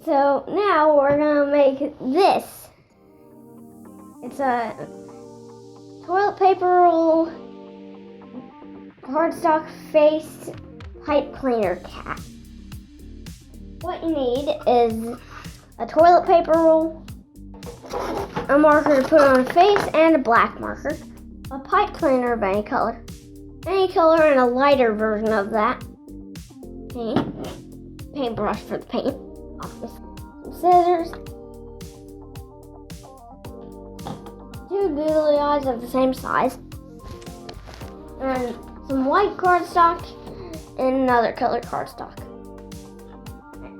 So now we're gonna make this. It's a toilet paper roll, cardstock face, pipe cleaner cap. What you need is a toilet paper roll, a marker to put on a face, and a black marker, a pipe cleaner of any color, and a lighter version of that, paintbrush for the paint, some scissors, 2 googly eyes of the same size, and some white cardstock and another colored cardstock.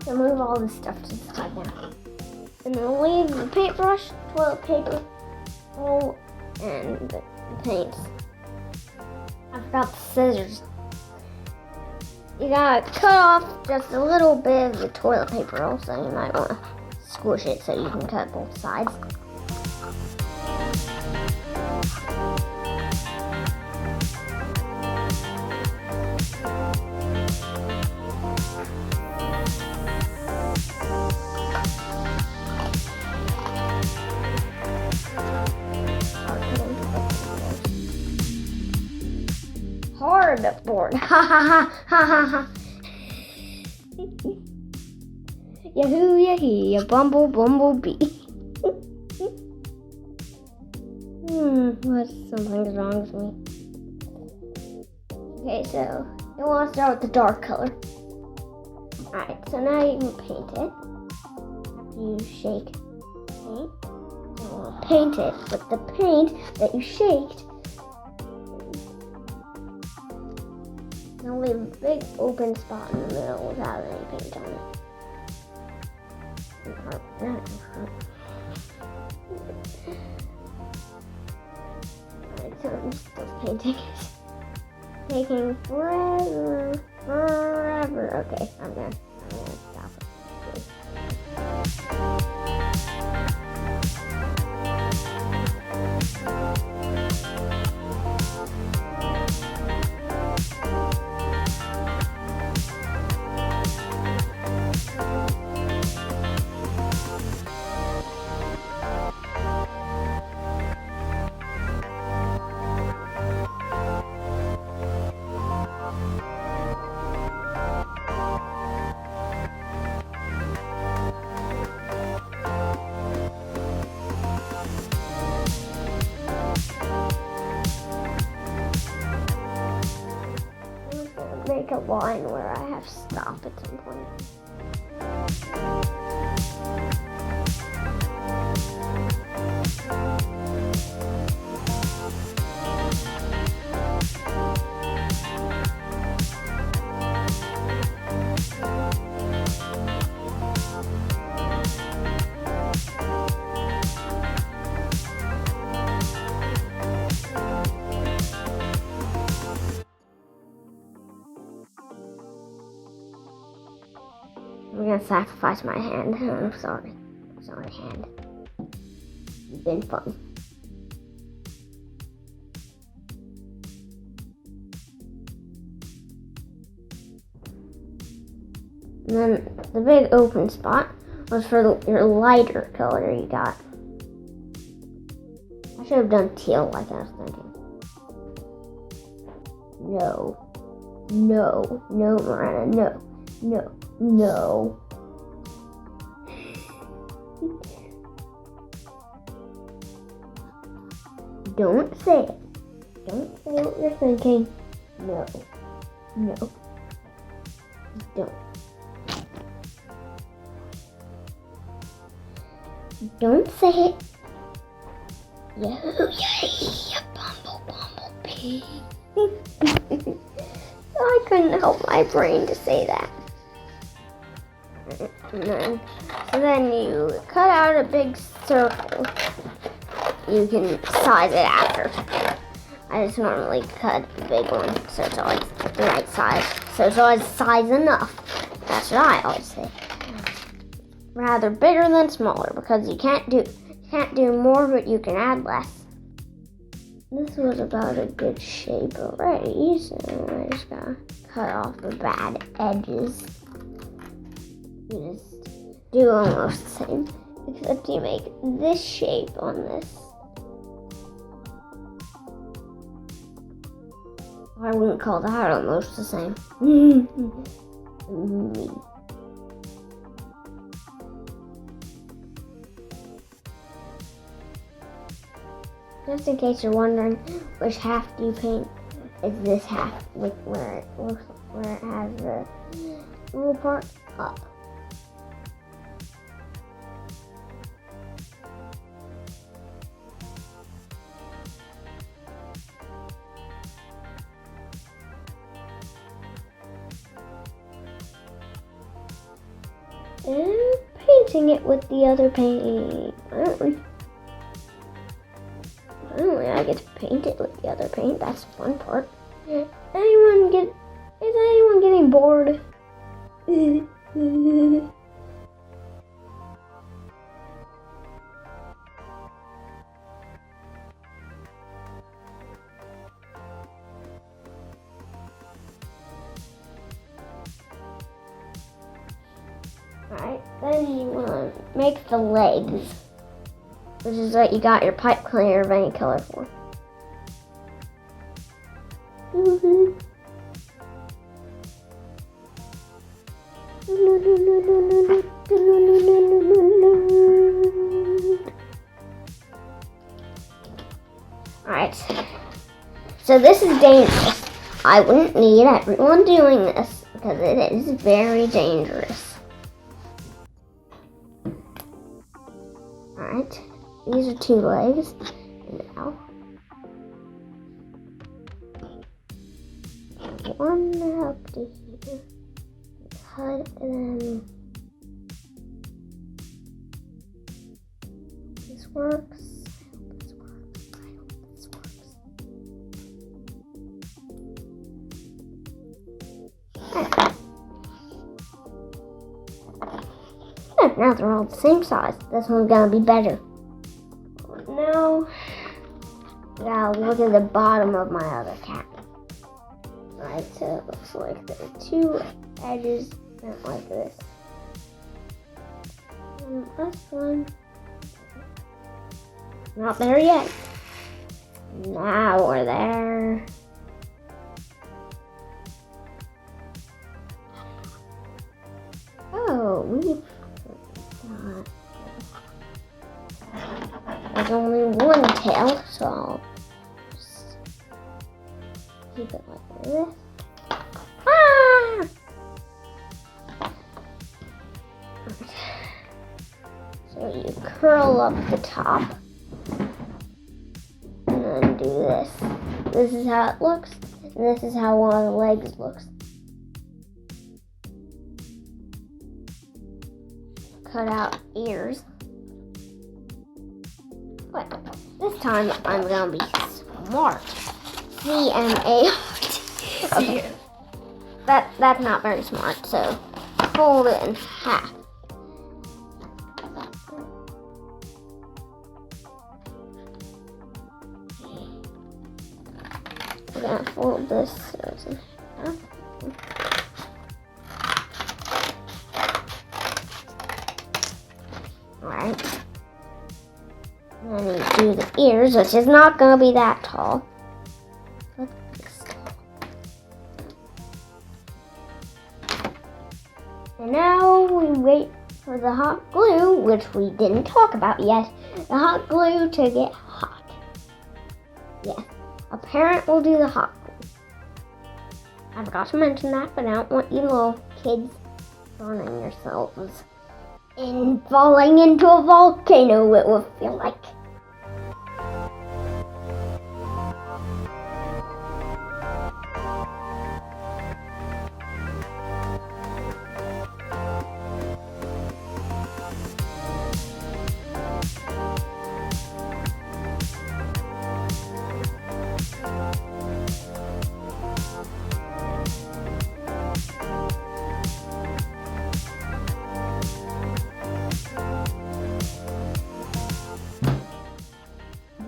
So move all this stuff to the side now. And then leave the paintbrush, toilet paper roll, and the paints. I forgot the scissors. You gotta cut off just a little bit of the toilet paper roll, so you might want to squish it so you can cut both sides. Hardboard. Ha ha ha ha ha ha. Yahoo yahoo, ya bumble bumblebee. Something's wrong with me. Okay, so you want to start with the dark color. Alright, so now you can paint it. After you shake paint, you want to paint it with the paint that you shaked. Now leave a big open spot in the middle without any paint on it. Alright, so I'm still painting. Taking forever. Okay, I'm gonna stop it. Make a line where I have to stop at some point. I'm gonna sacrifice my hand. I'm sorry. Sorry, hand. It's been fun. And then the big open spot was for your lighter color you got. I should have done teal like I was thinking. No, Mirena, no. Don't say it. Don't say what you're thinking. No. Don't. Don't say it. Yeah, bumblebee. I couldn't help my brain to say that. So then you cut out a big circle. You can size it after. I just normally cut a big one so it's always the right size. So it's always size enough. That's what I always say. Rather bigger than smaller because you can't do more, but you can add less. This was about a good shape already, so I just gotta cut off the bad edges. You just do almost the same, except you make this shape on this. I wouldn't call that almost the same. Just in case you're wondering, which half do you paint? Is this half, where it looks, where it has the little part up. And painting it with the other paint. Finally, I get to paint it with the other paint. That's the fun part. Is anyone getting bored? Alright, then you want to make the legs, which is what you got your pipe cleaner of any color for. Alright, so this is dangerous. I wouldn't need everyone doing this because it is very dangerous. Alright, these are 2 legs. Now, one up to here. Cut and then this works. I hope this works. Now they're all the same size. This one's gonna be better. Now, gotta look at the bottom of my other cat. Right, so it looks like there are 2 edges bent like this. And this one, not there yet. Now we're there. Oh, we've got, there's only one tail, so I'll just keep it like this. Ah! So you curl up the top and then do this. This is how it looks, and this is how one of the legs looks. Cut out ears. But this time I'm gonna be smart. C-M-A-R-T. Okay. That's not very smart, so fold it in half. We're gonna fold this so it's in half. Alright. And then you do the ears, which is not gonna be that tall. But this tall. And now we wait for the hot glue, which we didn't talk about yet. The hot glue to get hot. Yes, a parent will do the hot glue. I forgot to mention that, but I don't want you little kids burning yourselves and falling into a volcano, it will feel like.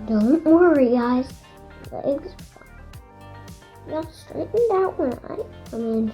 Don't worry, guys. Legs are fine. Y'all straightened out when I come in.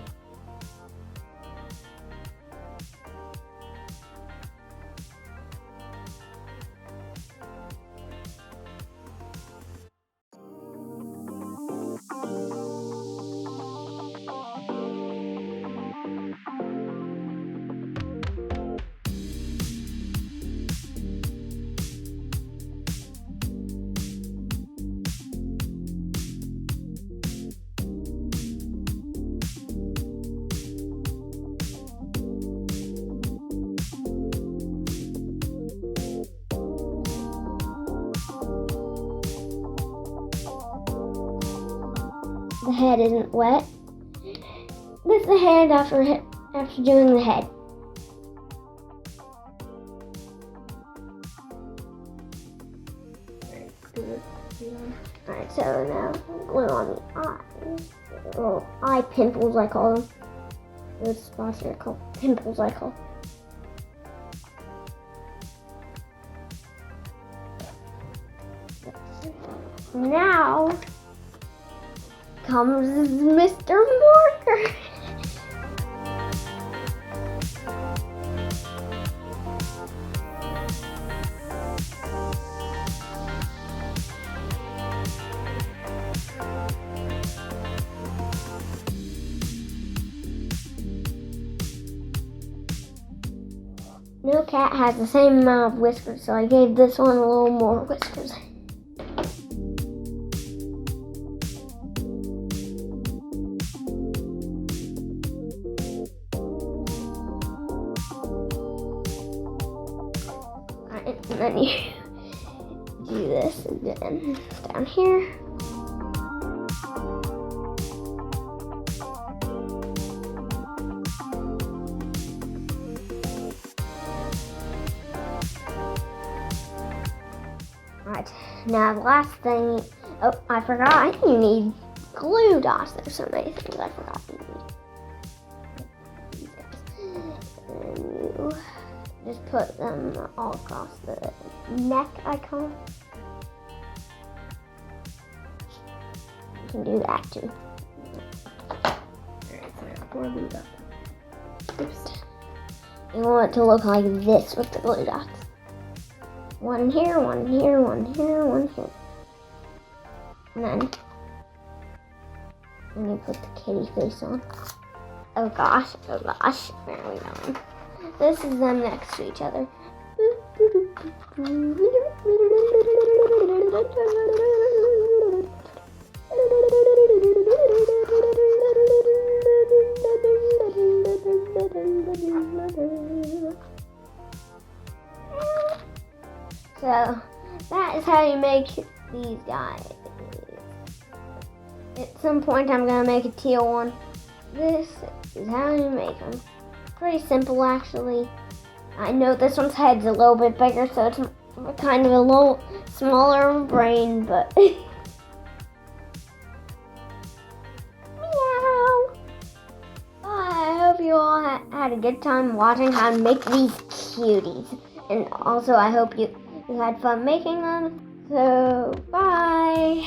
the head isn't wet. This is the hand after doing the head. Alright, so now glue on the eyes. Little eye pimples, I call them. Those spots are called pimples, I call. Now comes Mr. Marker. No cat has the same amount of whiskers, so I gave this one a little more whiskers. Alright, and then you do this again down here. Right, now the last thing, oh, I forgot, you need glue dots. There's so many things I forgot you need. And you just put them all across the neck icon. You can do that too. Alright, so I got 4 glue dots. Oops. You want it to look like this with the glue dots. One here, one here, one here, one here. And then you put the kitty face on. Oh gosh, where are we going? This is them next to each other. So that is how you make these guys. At some point I'm going to make a teal one. This is how you make them. Pretty simple actually. I know this one's head's a little bit bigger, so it's kind of a little smaller brain, but meow. I hope you all had a good time watching how to make these cuties. And also I hope you had fun making them. So, bye!